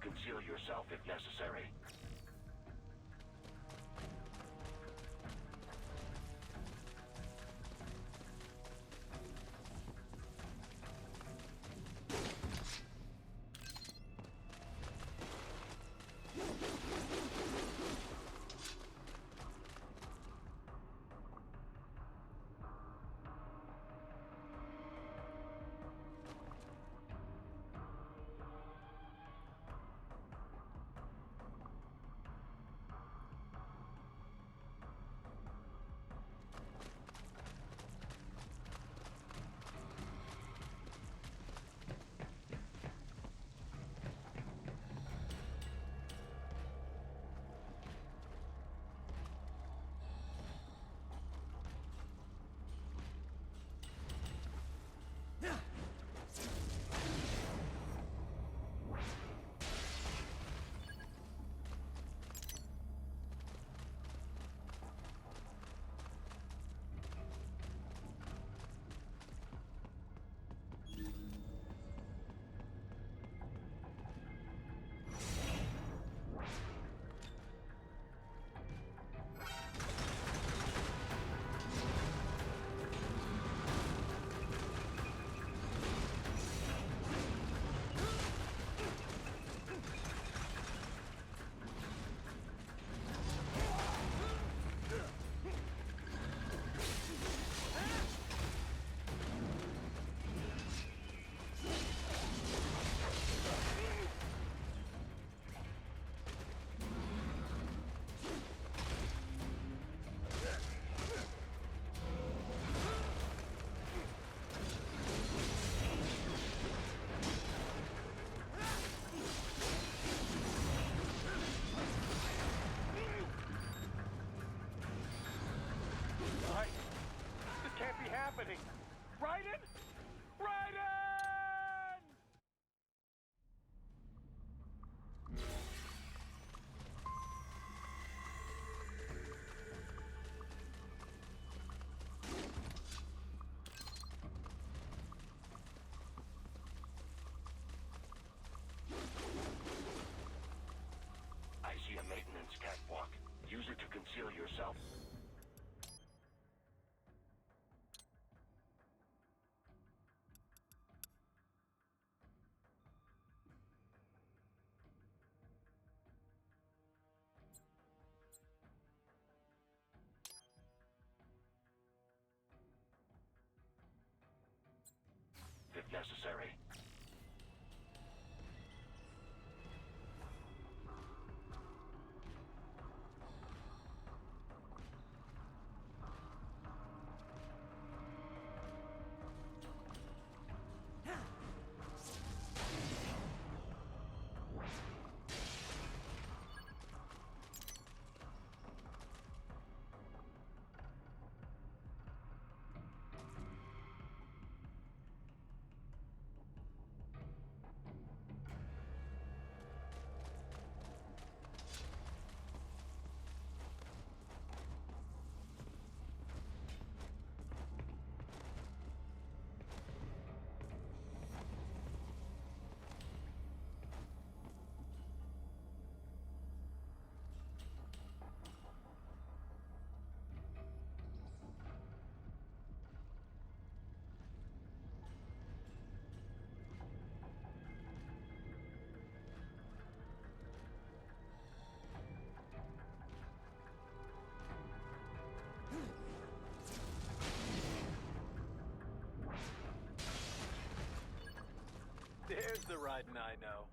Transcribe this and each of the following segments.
conceal yourself if necessary. Happening! Raiden! Raiden! I see a maintenance catwalk. Use it to conceal yourself. If necessary. There's the Raiden I know.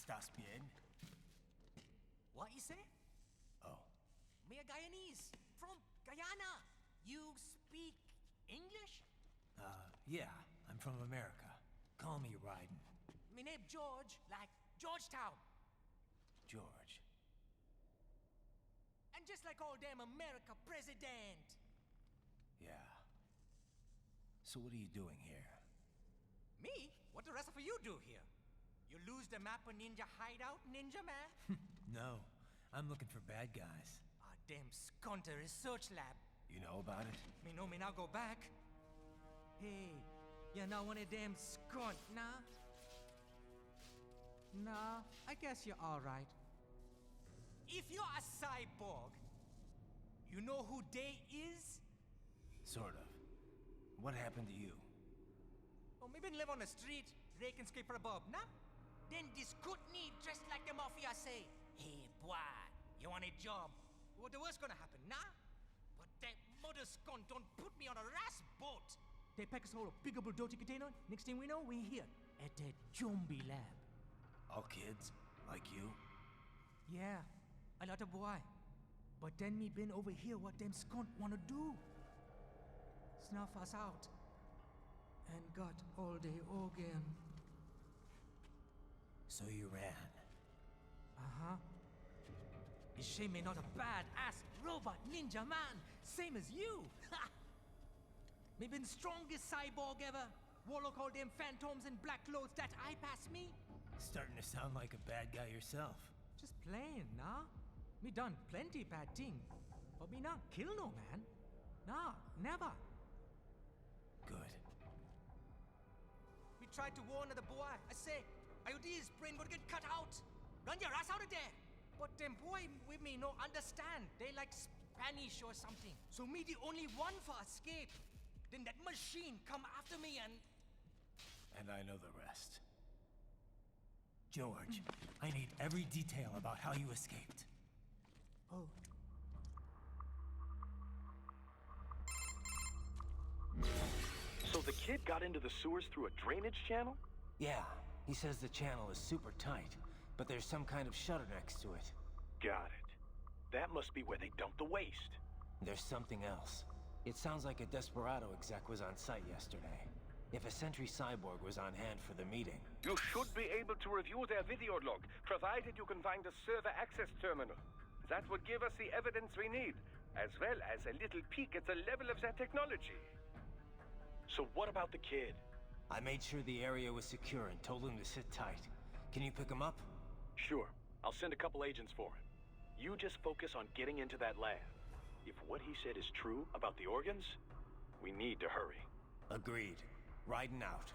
Estás bien? What you say? Oh. Me a Guyanese from Guyana. You speak English? Yeah, I'm from America. Call me Ryden. Me name George, like Georgetown. George. And just like all damn America president. Yeah. So what are you doing here? Me? What the rest of you do here? You lose the map of Ninja hideout, Ninja man? No, I'm looking for bad guys. Ah, damn skunter research lab. You know about it? Me know me now go back. Hey, you're not one of them skunt, nah? Nah, I guess you're alright. If you're a cyborg, you know who they is? Sort of. What happened to you? Oh, me been live on the street, rake and scrape for a bob, nah? Then this kootenai dressed like the mafia say, hey boy, you want a job? What the worst gonna happen, nah? But that mother skunt don't put me on a ras boat. They pack us all a big dirty container. Next thing we know, we're here at that zombie lab. All kids? Like you? Yeah, a lot of boy. But then me been over here what them skunt wanna do. Snuff us out. And got all day organ. So you ran. Uh-huh. Is she me not a bad-ass robot ninja man, same as you? Ha! Me been strongest cyborg ever. Warlock all them phantoms in black clothes that eye pass me. Starting to sound like a bad guy yourself. Just plain, nah? Me done plenty bad thing. But me not kill no man. Nah, never. Good. We tried to warn the boy. I say, IOD's brain gonna get cut out. Run your ass out of there. But them boy with me no understand. They like Spanish or something. So me the only one for escape. Then that machine come after me and... And I know the rest. George, I need every detail about how you escaped. Oh. So the kid got into the sewers through a drainage channel? Yeah, he says the channel is super tight, but there's some kind of shutter next to it. Got it. That must be where they dumped the waste. There's something else. It sounds like a Desperado exec was on site yesterday. If a Sentry Cyborg was on hand for the meeting. You should be able to review their video log, provided you can find a server access terminal. That would give us the evidence we need, as well as a little peek at the level of their technology. So what about the kid? I made sure the area was secure and told him to sit tight. Can you pick him up? Sure. I'll send a couple agents for him. You just focus on getting into that lab. If what he said is true about the organs, we need to hurry. Agreed. Riding out.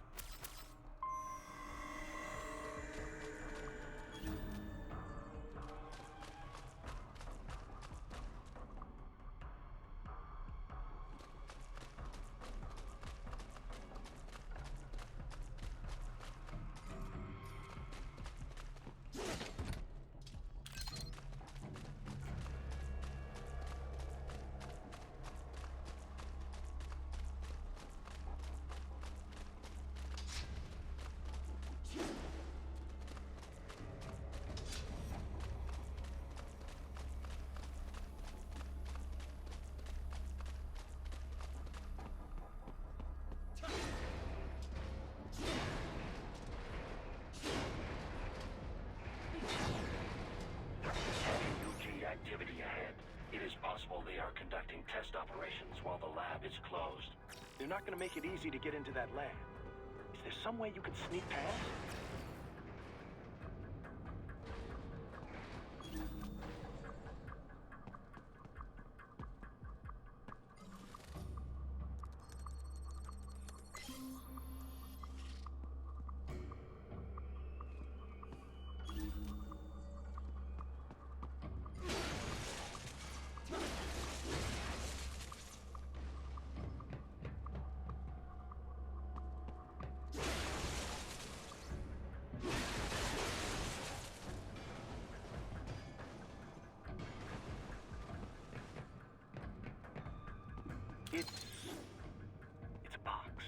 Activity ahead. It is possible they are conducting test operations while the lab is closed. They're not gonna make it easy to get into that lab. Is there some way you can sneak past? It's a box.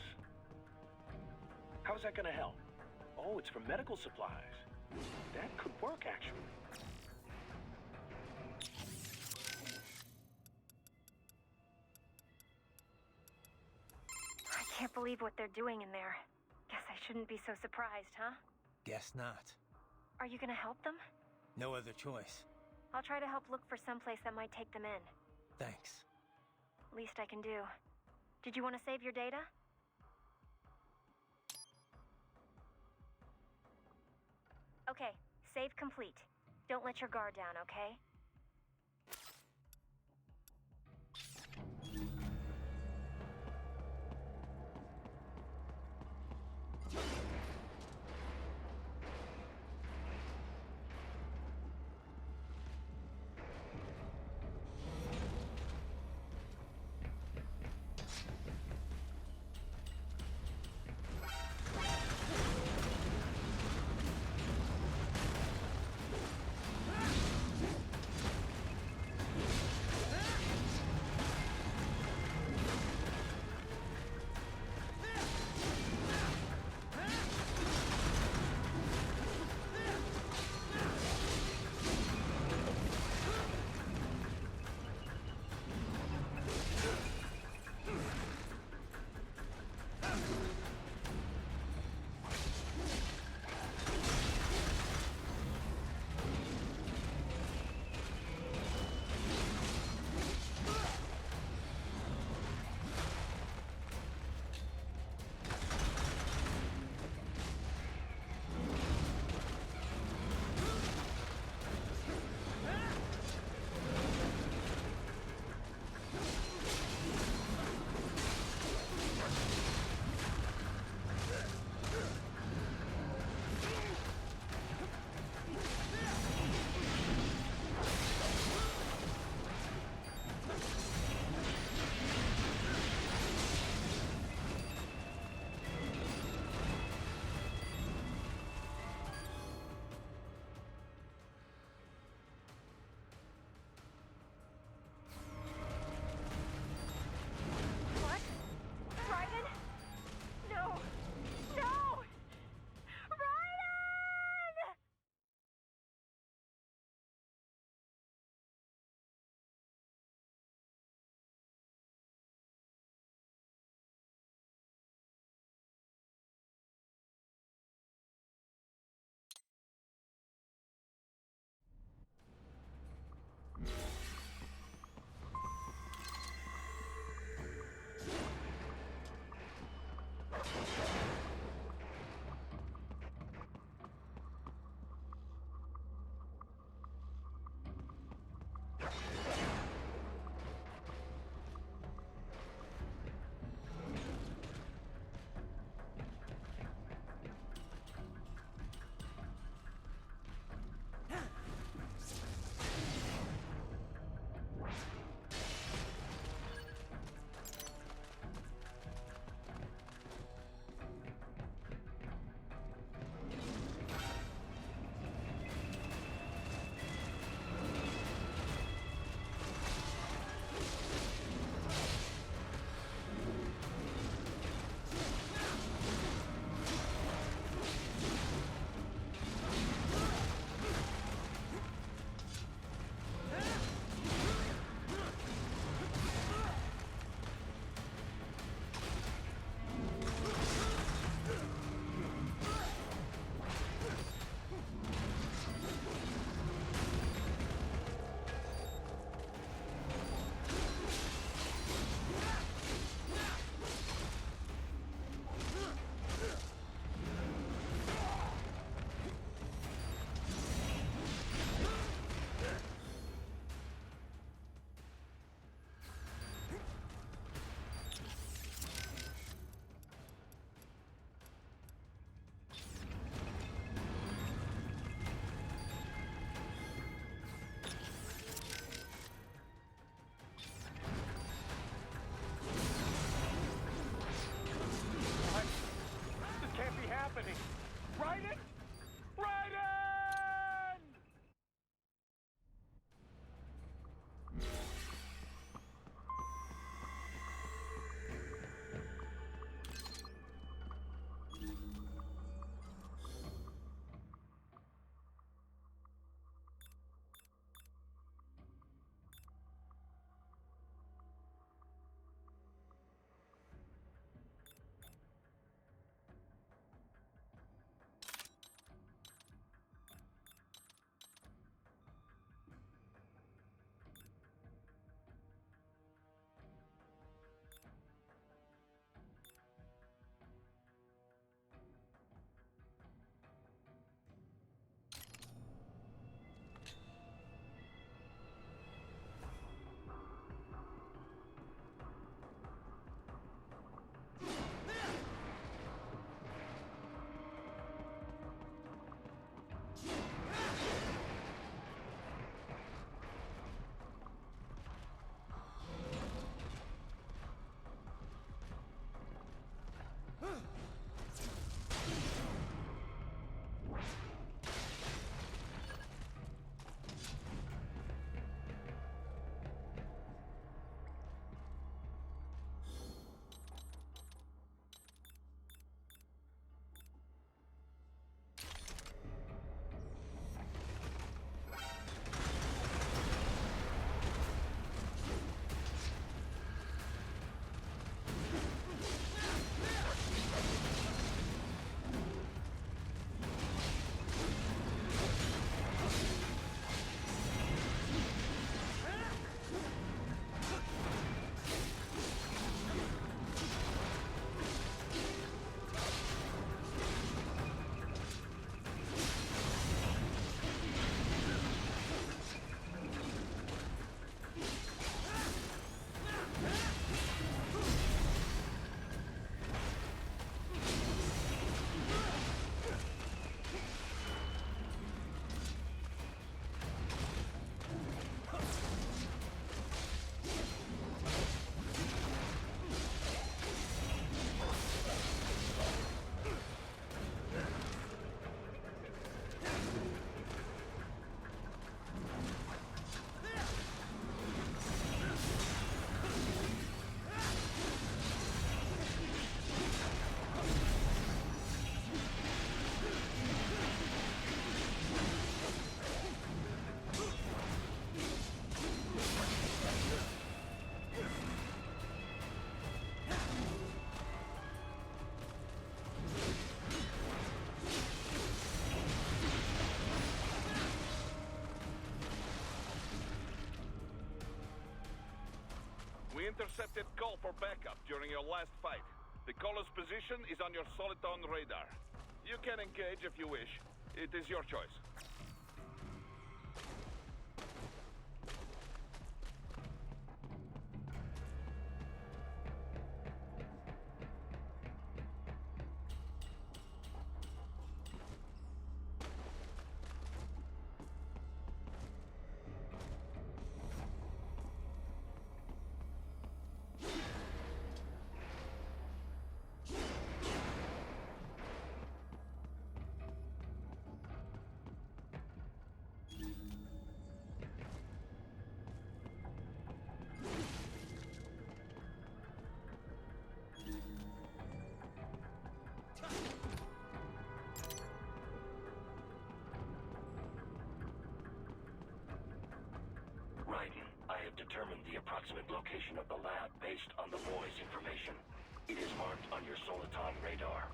How's that gonna help? Oh, it's for medical supplies. That could work, actually. I can't believe what they're doing in there. Guess I shouldn't be so surprised, huh? Guess not. Are you gonna help them? No other choice. I'll try to help look for someplace that might take them in. Thanks. Least I can do. Did you want to save your data? Okay, save complete. Don't let your guard down, okay? intercepted call for backup during your last fight. The caller's position is on your Soliton radar. You can engage if you wish. It is your choice. I have determined the approximate location of the lab based on the boy's information. It is marked on your Soliton radar.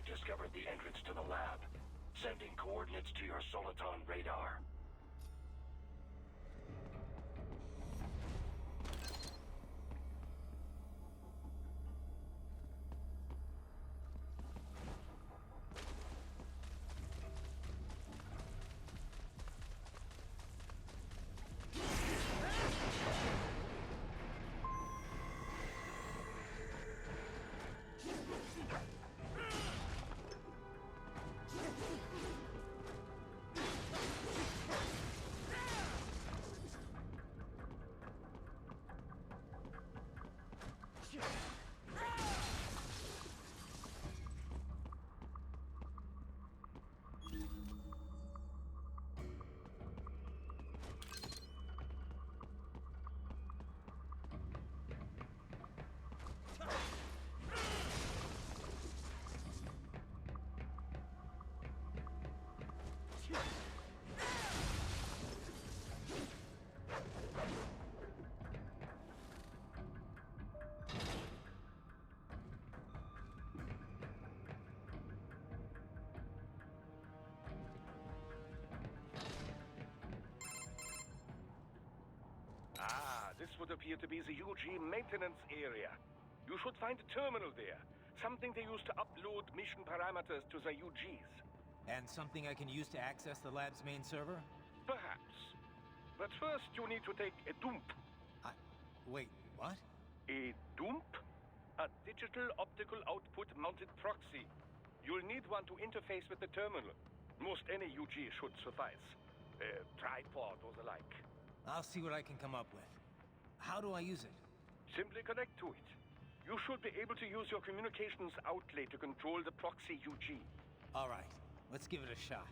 Discovered the entrance to the lab. Sending coordinates to your Soliton radar. This would appear to be the UG maintenance area. You should find a terminal there. Something they use to upload mission parameters to the UGs. And something I can use to access the lab's main server? Perhaps. But first you need to take a dump. Wait, what? A dump? A digital optical output mounted proxy. You'll need one to interface with the terminal. Most any UG should suffice. A tripod or the like. I'll see what I can come up with. How do I use it? Simply connect to it. You should be able to use your communications outlay to control the proxy UG. All right, let's give it a shot.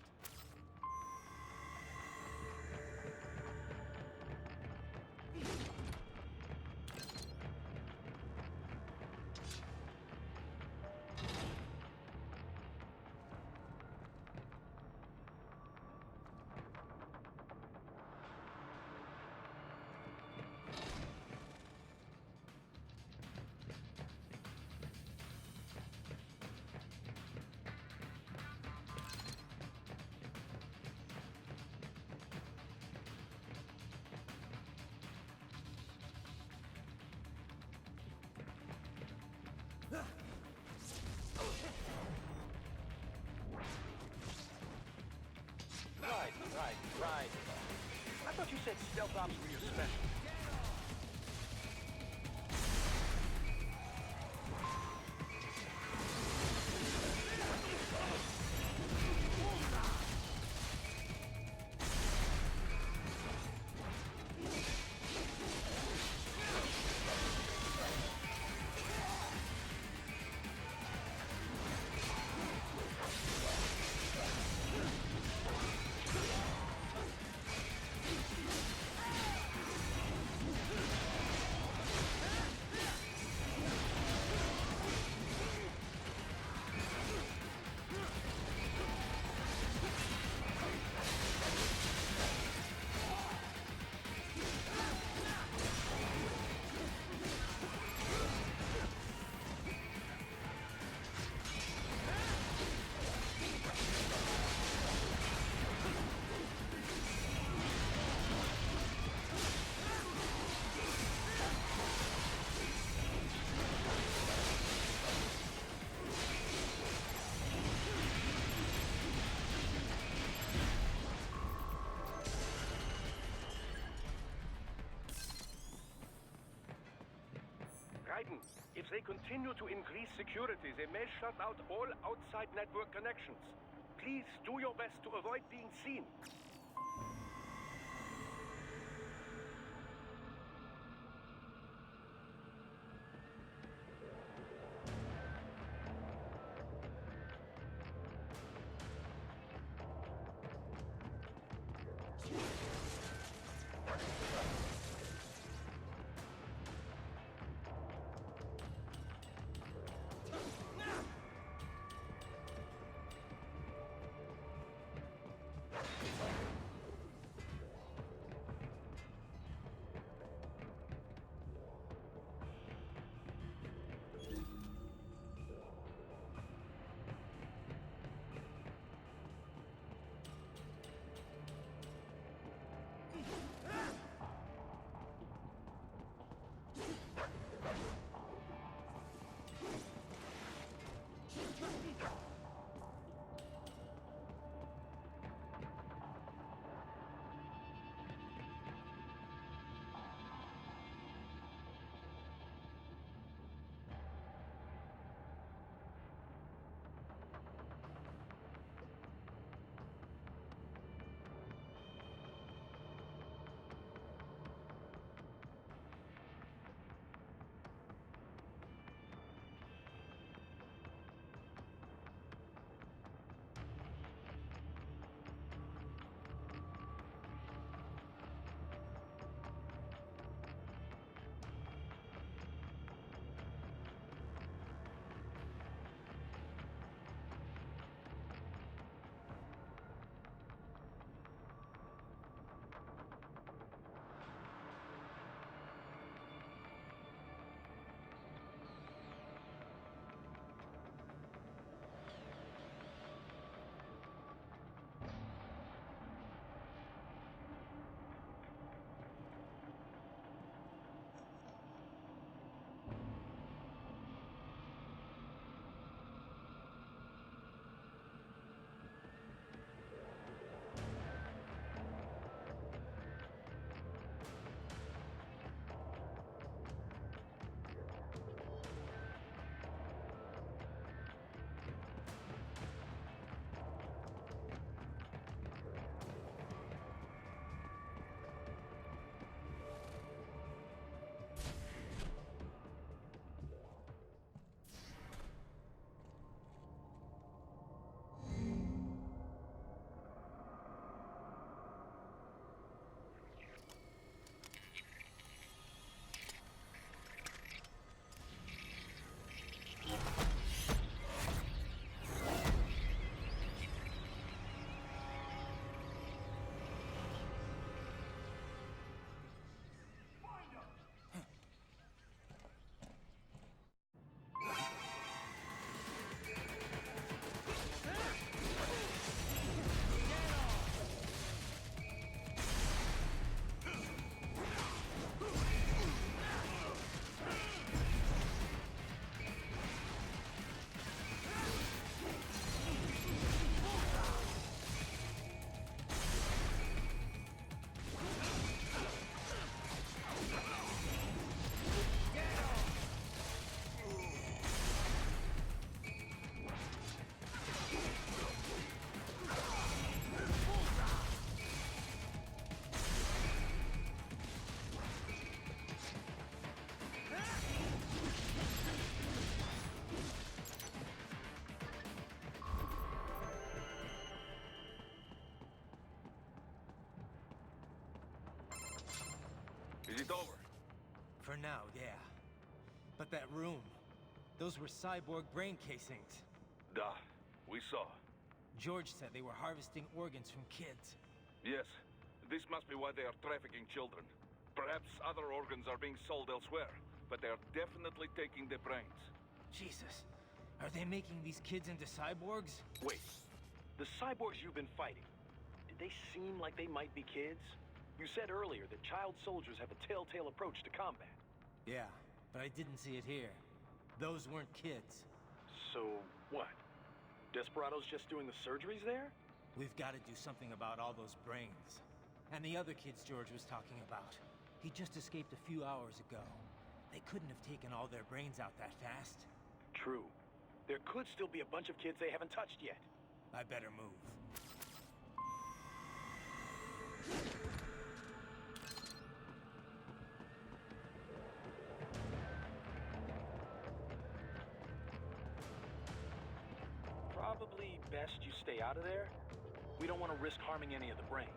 Right. I thought you said stealth ops were your specialty. Raiden, if they continue to increase security, they may shut out all outside network connections. Please do your best to avoid being seen. Is it over? For now, yeah. But that room, those were cyborg brain casings. Duh. We saw. George said they were harvesting organs from kids. Yes. This must be why they are trafficking children. Perhaps other organs are being sold elsewhere, but they are definitely taking the brains. Jesus. Are they making these kids into cyborgs? Wait. The cyborgs you've been fighting, did they seem like they might be kids? You said earlier that child soldiers have a telltale approach to combat. Yeah, but I didn't see it here. Those weren't kids. So, what? Desperados just doing the surgeries there? We've got to do something about all those brains. And the other kids George was talking about. He just escaped a few hours ago. They couldn't have taken all their brains out that fast. True. There could still be a bunch of kids they haven't touched yet. I better move. Probably best you stay out of there. We don't want to risk harming any of the brains.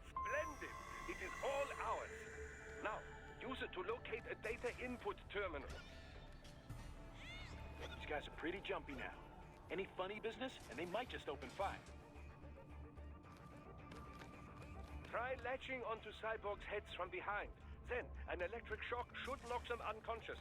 Splendid! It is all ours. Now, use it to locate a data input terminal. These guys are pretty jumpy now. Any funny business, and they might just open fire. Try latching onto cyborgs' heads from behind. Then, an electric shock should knock them unconscious.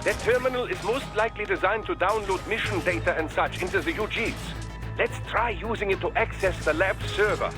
That terminal is most likely designed to download mission data and such into the UGs. Let's try using it to access the lab server.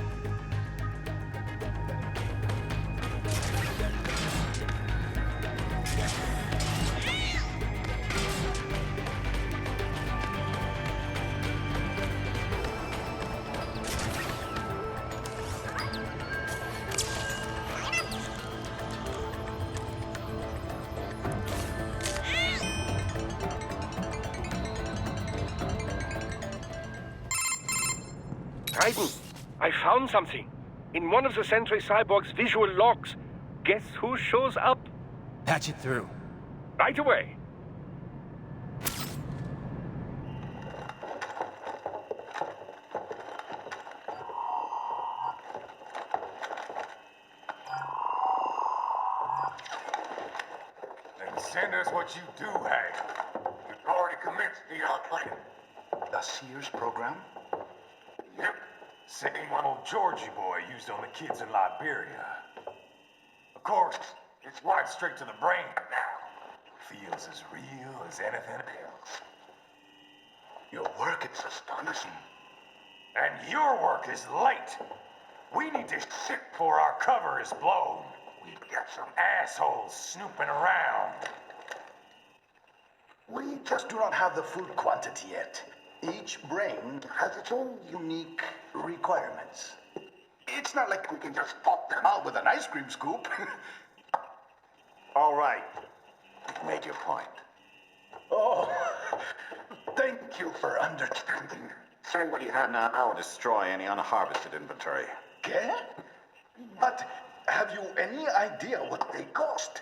Raiden, I found something. In one of the Sentry Cyborg's visual logs. Guess who shows up? Patch it through. Right away. Then send us what you do have. We've already commenced the plan. The Sears program? Yep. Same one old Georgie boy used on the kids in Liberia. Of course, it's right straight to the brain now. Feels as real as anything else. Your work is astonishing. And your work is late. We need to shit before our cover is blown. We've got some assholes snooping around. We just do not have the full quantity yet. Each brain has its own unique requirements. It's not like we can just pop them out with an ice cream scoop. All right. You've made your point. Oh, thank you for understanding. Send what you have now. I'll destroy any unharvested inventory. Okay? But have you any idea what they cost?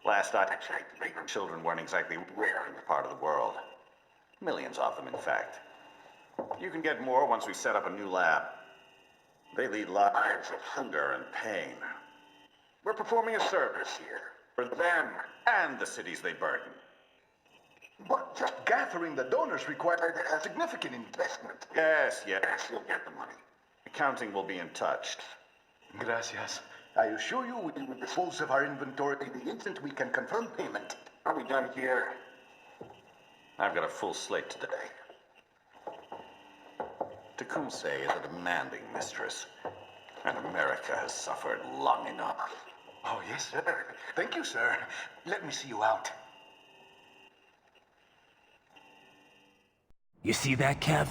Last I checked, children weren't exactly rare in this part of the world. Millions of them, in fact. You can get more once we set up a new lab. They lead lives of hunger and pain. We're performing a service here for them and the cities they burden. But just gathering the donors required a significant investment. Yes, you'll get the money. Accounting will be in touch. Gracias. I assure you we will dispose of our inventory the instant we can confirm payment. Are we done here? I've got a full slate today. Tecumseh is a demanding mistress, and America has suffered long enough. Oh, yes, sir. Thank you, sir. Let me see you out. You see that, Kev?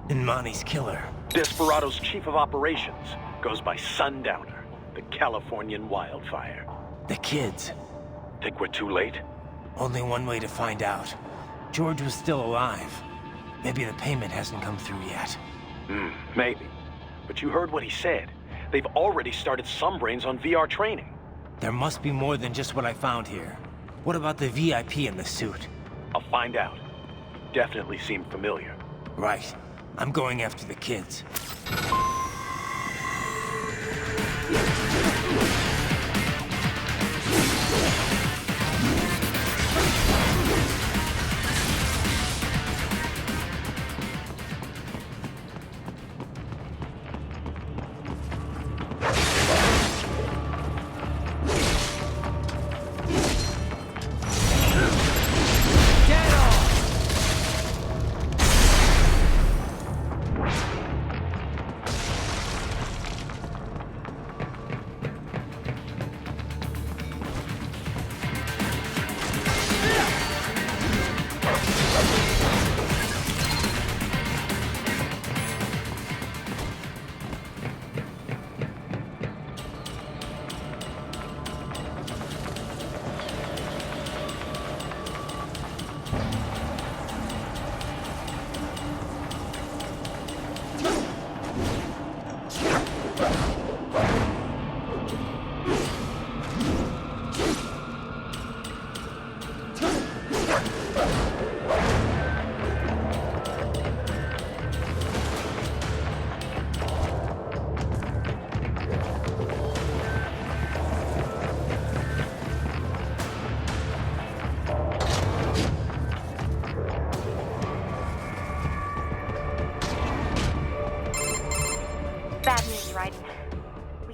Inmani's killer. Desperado's chief of operations goes by Sundowner, the Californian wildfire. The kids. Think we're too late? Only one way to find out. George was still alive. Maybe the payment hasn't come through yet. Maybe. But you heard what he said. They've already started some brains on VR training. There must be more than just what I found here. What about the VIP in the suit? I'll find out. Definitely seemed familiar. Right. I'm going after the kids.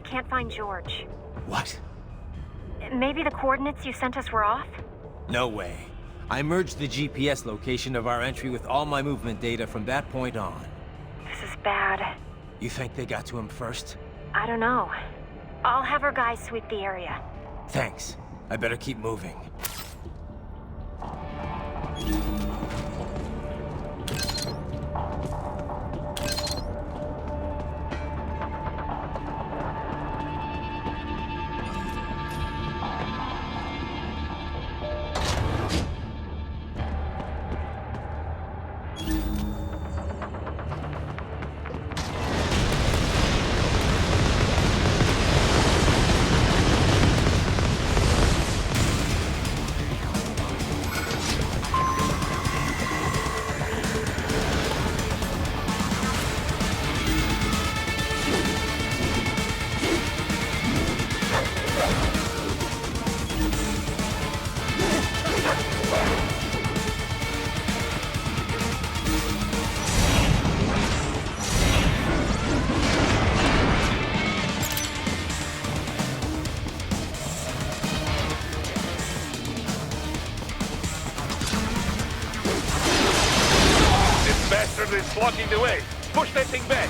Can't find George. What? Maybe the coordinates you sent us were off? No way. I merged the GPS location of our entry with all my movement data from that point on. This is bad. You think they got to him first? I don't know. I'll have our guys sweep the area. Thanks. I better keep moving. It's blocking the way. Push that thing back.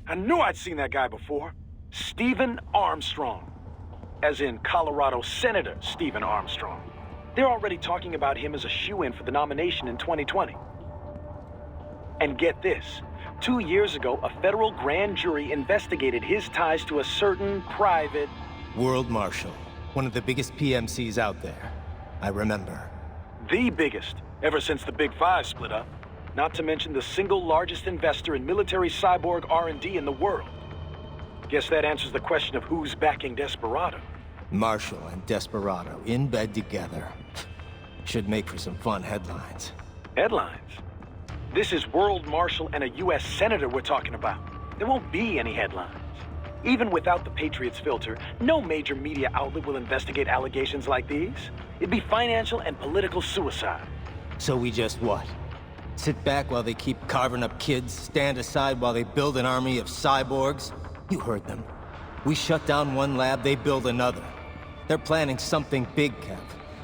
I knew I'd seen that guy before. Stephen Armstrong. As in Colorado Senator Stephen Armstrong. They're already talking about him as a shoo-in for the nomination in 2020. And get this. 2 years ago, a federal grand jury investigated his ties to a certain private... World Marshal. One of the biggest PMCs out there. I remember. The biggest, ever since the Big Five split up. Not to mention the single largest investor in military cyborg R&D in the world. Guess that answers the question of who's backing Desperado. Marshall and Desperado in bed together. Should make for some fun headlines. Headlines? This is World Marshal and a U.S. Senator we're talking about. There won't be any headlines. Even without the Patriots filter, no major media outlet will investigate allegations like these. It'd be financial and political suicide. So we just what? Sit back while they keep carving up kids, stand aside while they build an army of cyborgs? You heard them. We shut down one lab, they build another. They're planning something big, Kev.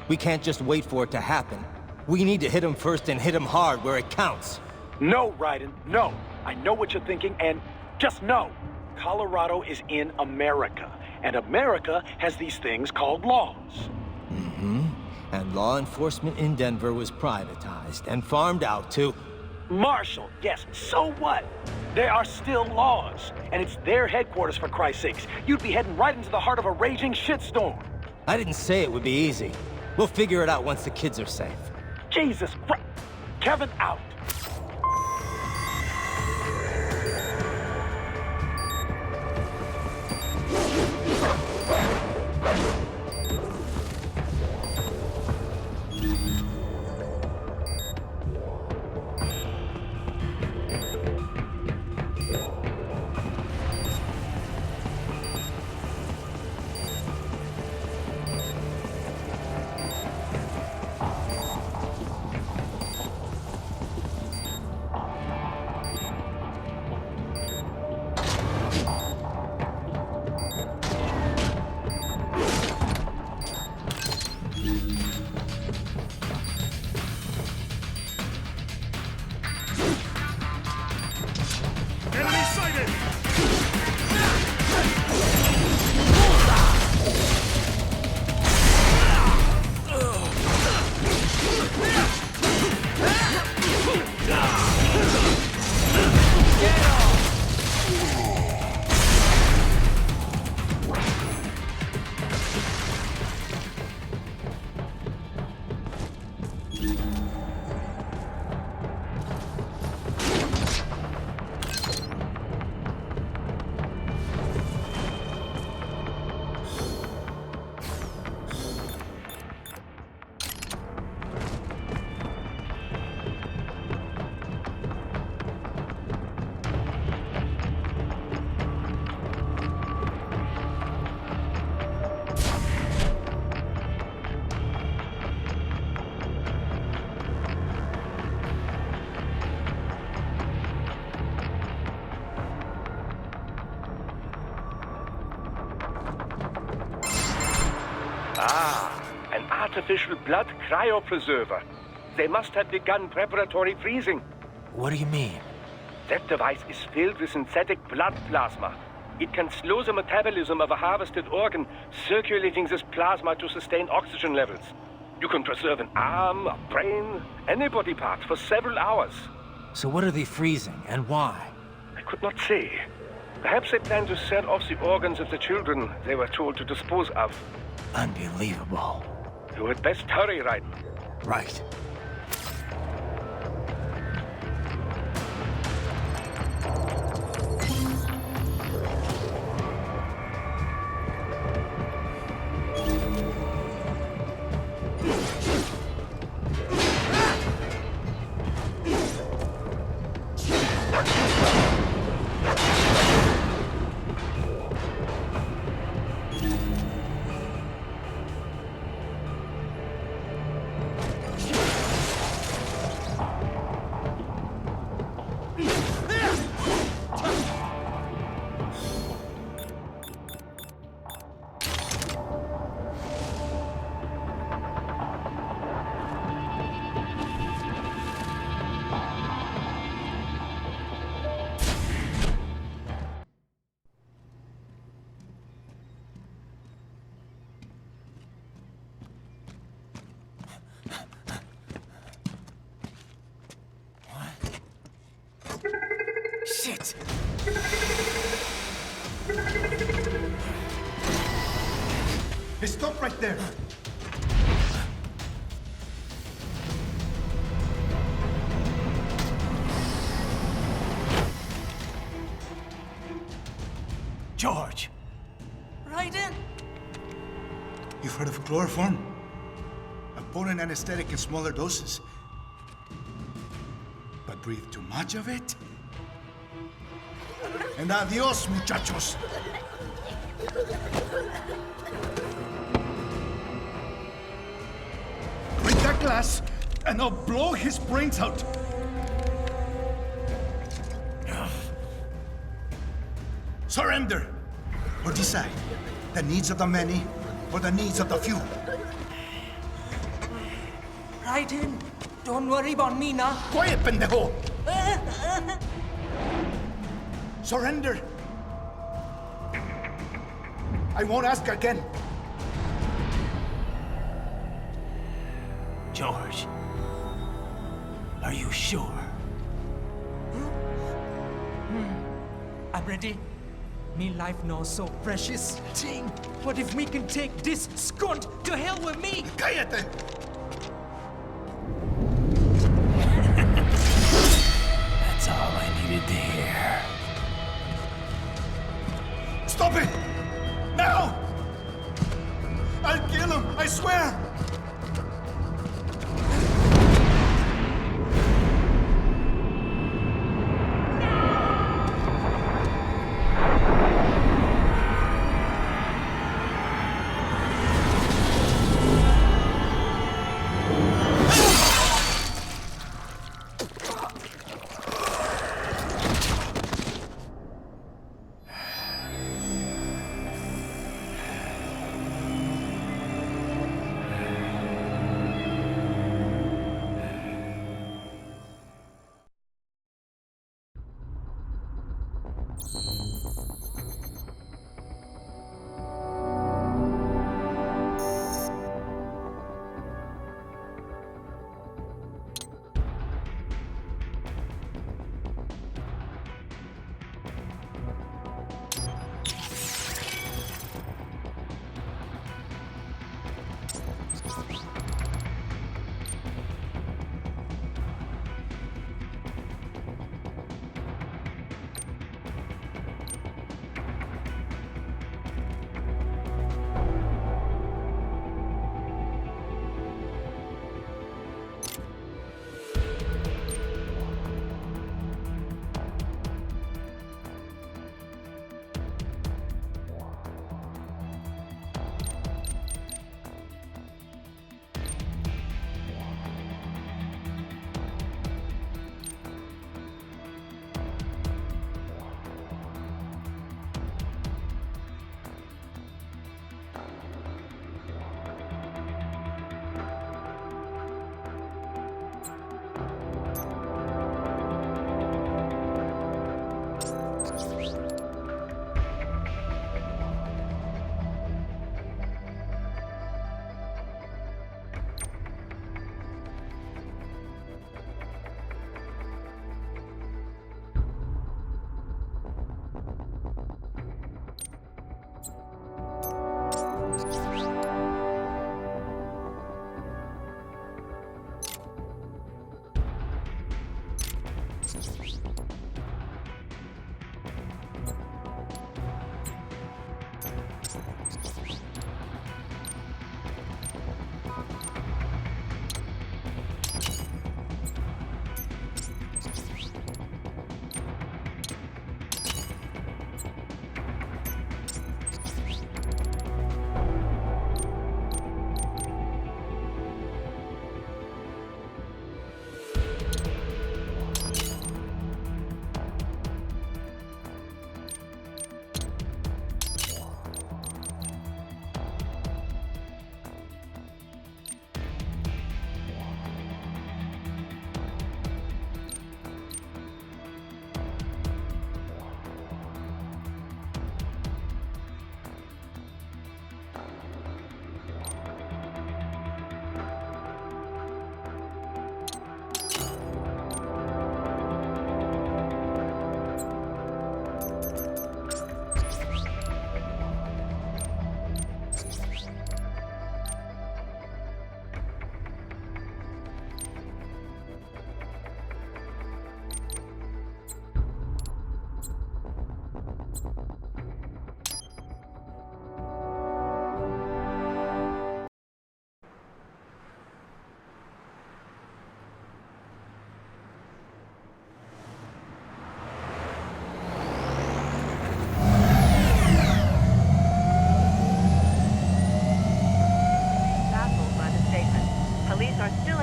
We can't just wait for it to happen. We need to hit them first and hit them hard where it counts. No, Raiden, no. I know what you're thinking, and just know. Colorado is in America, and America has these things called laws. Mm-hmm. And law enforcement in Denver was privatized and farmed out to... Marshall, yes, so what? There are still laws, and it's their headquarters, for Christ's sakes. You'd be heading right into the heart of a raging shitstorm. I didn't say it would be easy. We'll figure it out once the kids are safe. Jesus Christ. Kevin out. An artificial blood cryopreserver. They must have begun preparatory freezing. What do you mean? That device is filled with synthetic blood plasma. It can slow the metabolism of a harvested organ, circulating this plasma to sustain oxygen levels. You can preserve an arm, a brain, any body part for several hours. So what are they freezing, and why? I could not say. Perhaps they plan to sell off the organs of the children they were told to dispose of. Unbelievable. You had best hurry, Raiden. Right. it! Hey, stop right there! George! Raiden! You've heard of chloroform? A potent anesthetic in smaller doses. But breathe too much of it? And adios, muchachos! Break that glass, and I'll blow his brains out! Surrender! Or decide. The needs of the many, or the needs of the few. Raiden, don't worry about me now. Quiet, pendejo! Surrender! I won't ask again. George, are you sure? I'm ready. Me life now so precious. Ting, what if we can take this skunt to hell with me? Cállate! That's all I needed to hear. Stop it! Now! I'll kill him, I swear!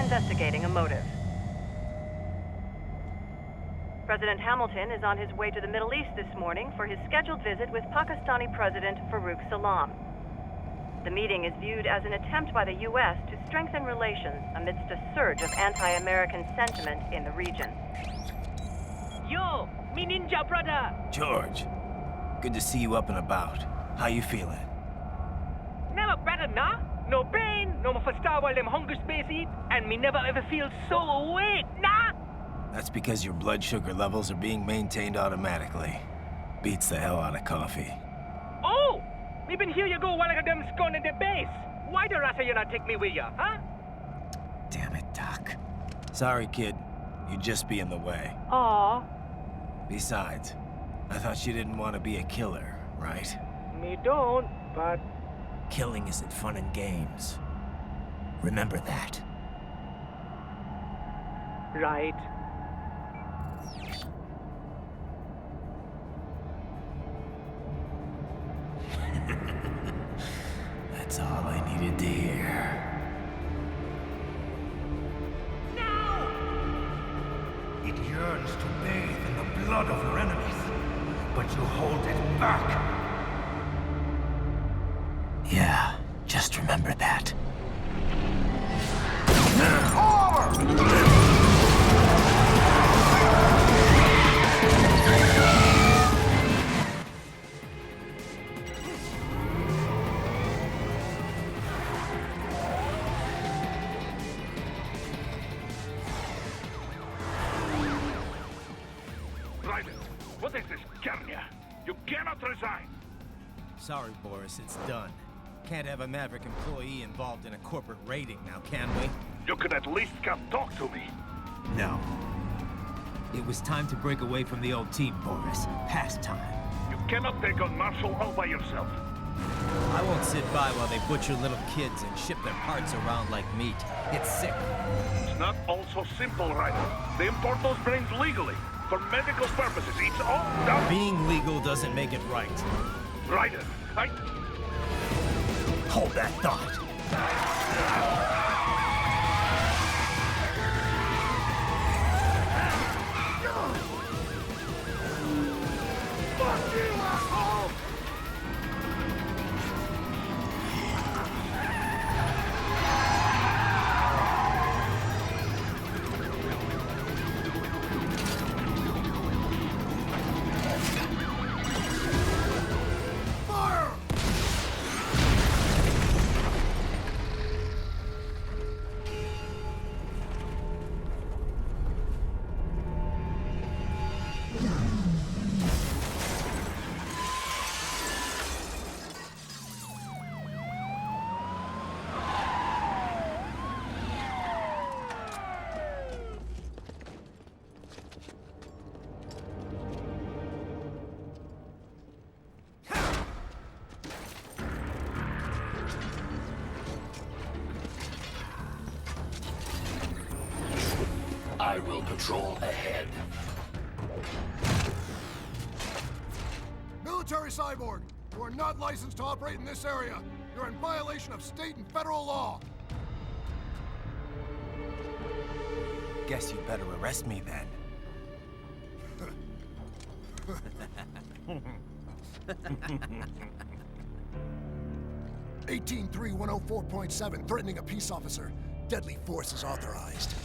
Investigating a motive. President Hamilton is on his way to the Middle East this morning for his scheduled visit with Pakistani President Farouk Salam. The meeting is viewed as an attempt by the U.S. to strengthen relations amidst a surge of anti-American sentiment in the region. Yo, me ninja brother! George, good to see you up and about. How you feeling? Never better, nah? No pain, no more for star while them hunger space eat, and me never ever feel so awake, nah? That's because your blood sugar levels are being maintained automatically. Beats the hell out of coffee. Oh! Me been here you go while I got them scone in the base. Why the rasa you not take me with ya, huh? Damn it, Doc. Sorry, kid. You'd just be in the way. Aw. Besides, I thought you didn't want to be a killer, right? Me don't, but... Killing isn't fun and games. Remember that. Right. That's all I needed to hear. No! It yearns to bathe in the blood of your enemies, but you hold it back. Yeah, just remember that. Raiden, what is this, Kenya? You cannot resign. Sorry, Boris, it's done. Can't have a Maverick employee involved in a corporate raiding now, can we? You could at least come talk to me. No. It was time to break away from the old team, Boris. Past time. You cannot take on Marshall all by yourself. I won't sit by while they butcher little kids and ship their parts around like meat. It's sick. It's not all so simple, Raiden. They import those brains legally. For medical purposes. It's all done. Being legal doesn't make it right. Raiden, Hold that thought. Fuck you, asshole! I will patrol ahead. Military cyborg, you are not licensed to operate in this area. You're in violation of state and federal law. Guess you better arrest me then. 18-3104.7, threatening a peace officer. Deadly force is authorized.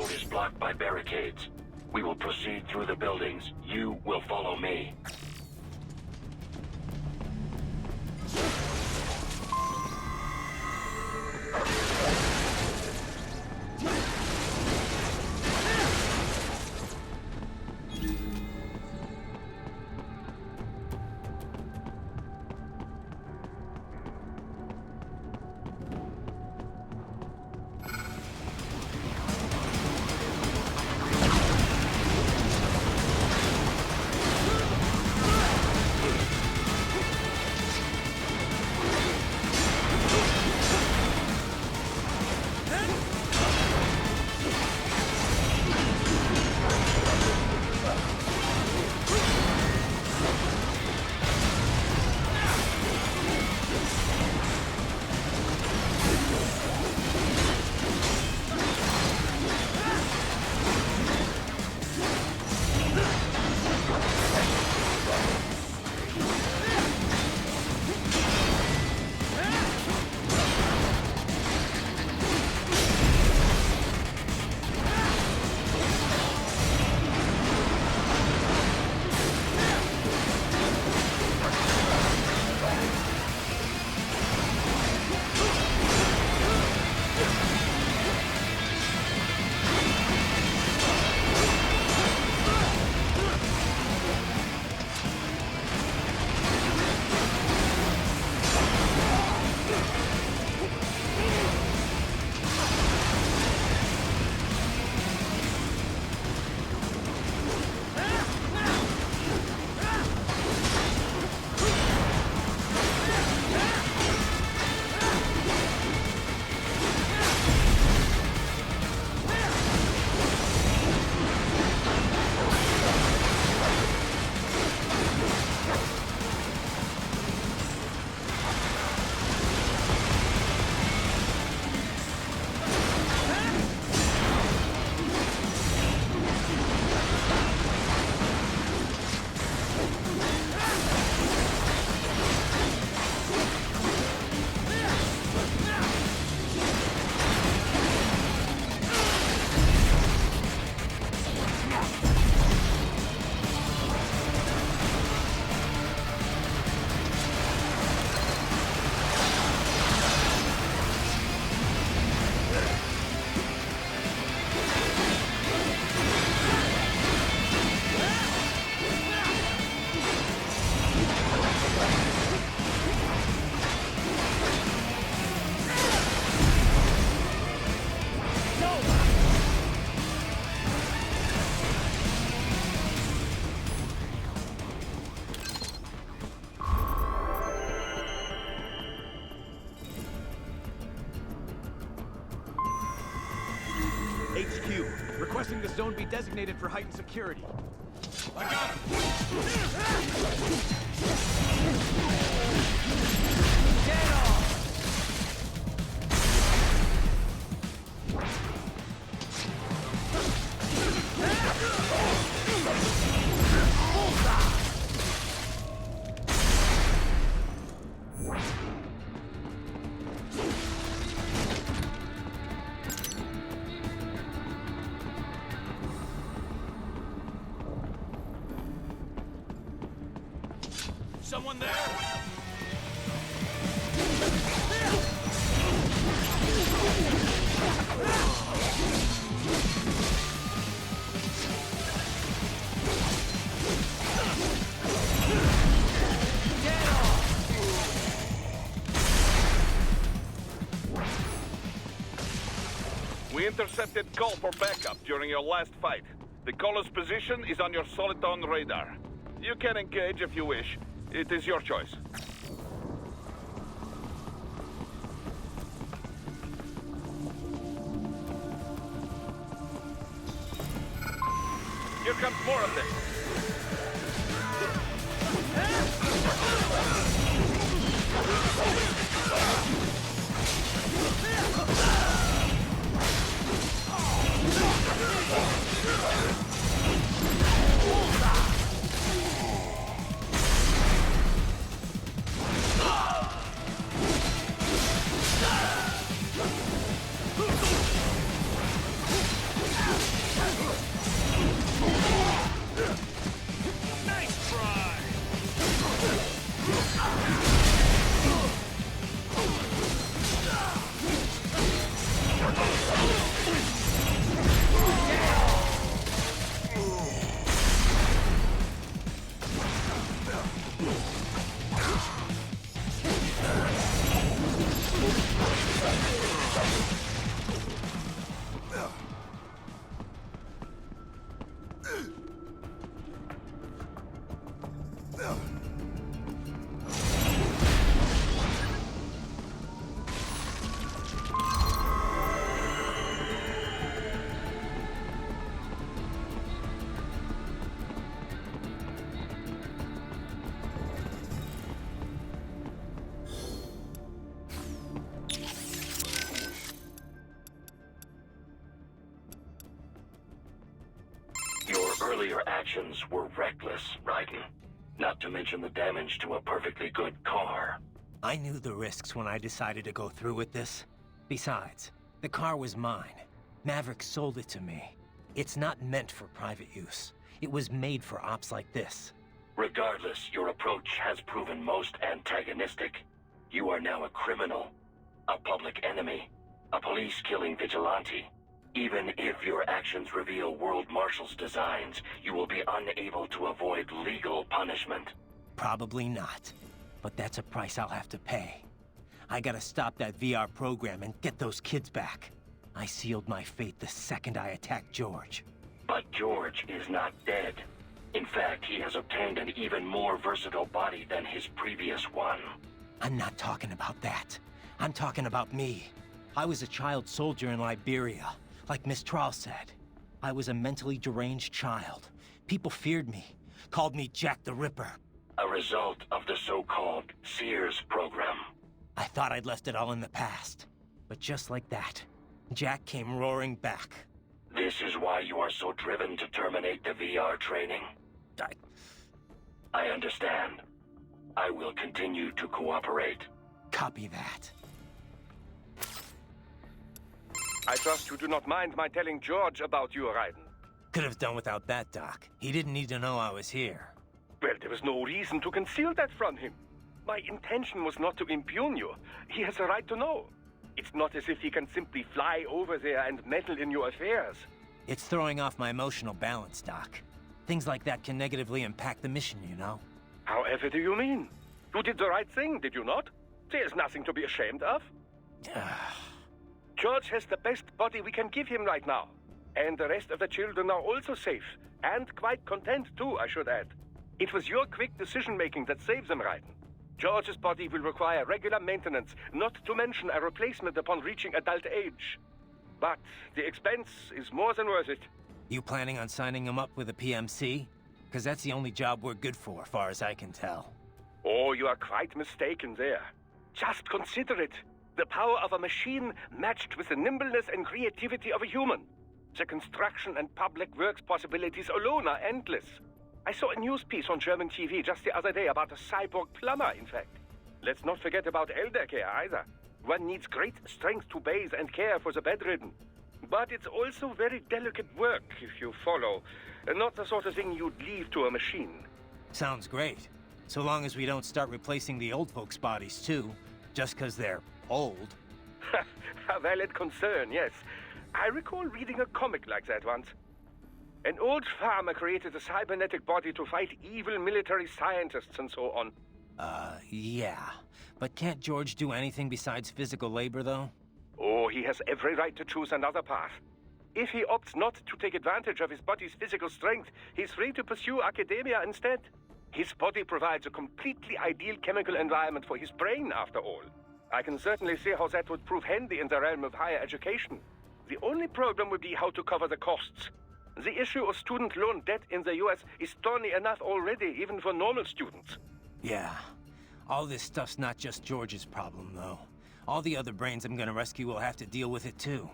road is blocked by barricades. We will proceed through the buildings. You will follow me. HQ, requesting the zone be designated for heightened security. I got him! Get off! Someone there? We intercepted call for backup during your last fight. The caller's position is on your Soliton radar. You can engage if you wish. It is your choice. Here comes more of this. earlier actions were reckless, Raiden. Not to mention the damage to a perfectly good car. I knew the risks when I decided to go through with this. Besides, the car was mine. Maverick sold it to me. It's not meant for private use. It was made for ops like this. Regardless, your approach has proven most antagonistic. You are now a criminal, a public enemy, a police-killing vigilante. Even if your actions reveal World Marshal's designs, you will be unable to avoid legal punishment. Probably not. But that's a price I'll have to pay. I gotta stop that VR program and get those kids back. I sealed my fate the second I attacked George. But George is not dead. In fact, he has obtained an even more versatile body than his previous one. I'm not talking about that. I'm talking about me. I was a child soldier in Liberia, like Miss Trawl said. I was a mentally deranged child. People feared me, called me Jack the Ripper. A result of the so-called Sears program. I thought I'd left it all in the past. But just like that, Jack came roaring back. This is why you are so driven to terminate the VR training? I understand. I will continue to cooperate. Copy that. I trust you do not mind my telling George about you, Raiden. Could have done without that, Doc. He didn't need to know I was here. Well, there was no reason to conceal that from him. My intention was not to impugn you. He has a right to know. It's not as if he can simply fly over there and meddle in your affairs. It's throwing off my emotional balance, Doc. Things like that can negatively impact the mission, you know? However do you mean? You did the right thing, did you not? There's nothing to be ashamed of. George has the best body we can give him right now. And the rest of the children are also safe. And quite content too, I should add. It was your quick decision-making that saves them, Raiden. George's body will require regular maintenance, not to mention a replacement upon reaching adult age. But the expense is more than worth it. You planning on signing him up with a PMC? Because that's the only job we're good for, far as I can tell. Oh, you are quite mistaken there. Just consider it. The power of a machine matched with the nimbleness and creativity of a human. The construction and public works possibilities alone are endless. I saw a news piece on German TV just the other day about a cyborg plumber, in fact. Let's not forget about elder care either. One needs great strength to bathe and care for the bedridden. But it's also very delicate work, if you follow. Not the sort of thing you'd leave to a machine. Sounds great. So long as we don't start replacing the old folks' bodies, too. Just because they're old. A valid concern, yes. I recall reading a comic like that once. An old farmer created a cybernetic body to fight evil military scientists and so on. Yeah. But can't George do anything besides physical labor, though? Oh, he has every right to choose another path. If he opts not to take advantage of his body's physical strength, he's free to pursue academia instead. His body provides a completely ideal chemical environment for his brain, after all. I can certainly see how that would prove handy in the realm of higher education. The only problem would be how to cover the costs. The issue of student loan debt in the US is thorny enough already, even for normal students. Yeah. All this stuff's not just George's problem, though. All the other brains I'm gonna rescue will have to deal with it, too.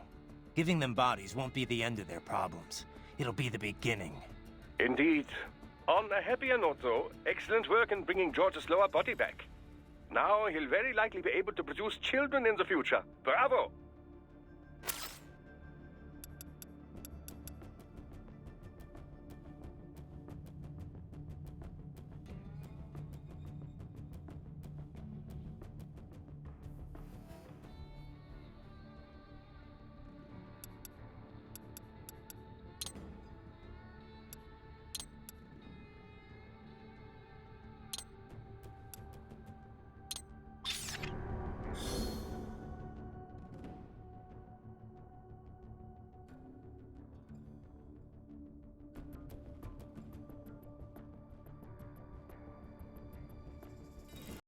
Giving them bodies won't be the end of their problems. It'll be the beginning. Indeed. On a happier note, though, excellent work in bringing George's lower body back. Now he'll very likely be able to produce children in the future. Bravo!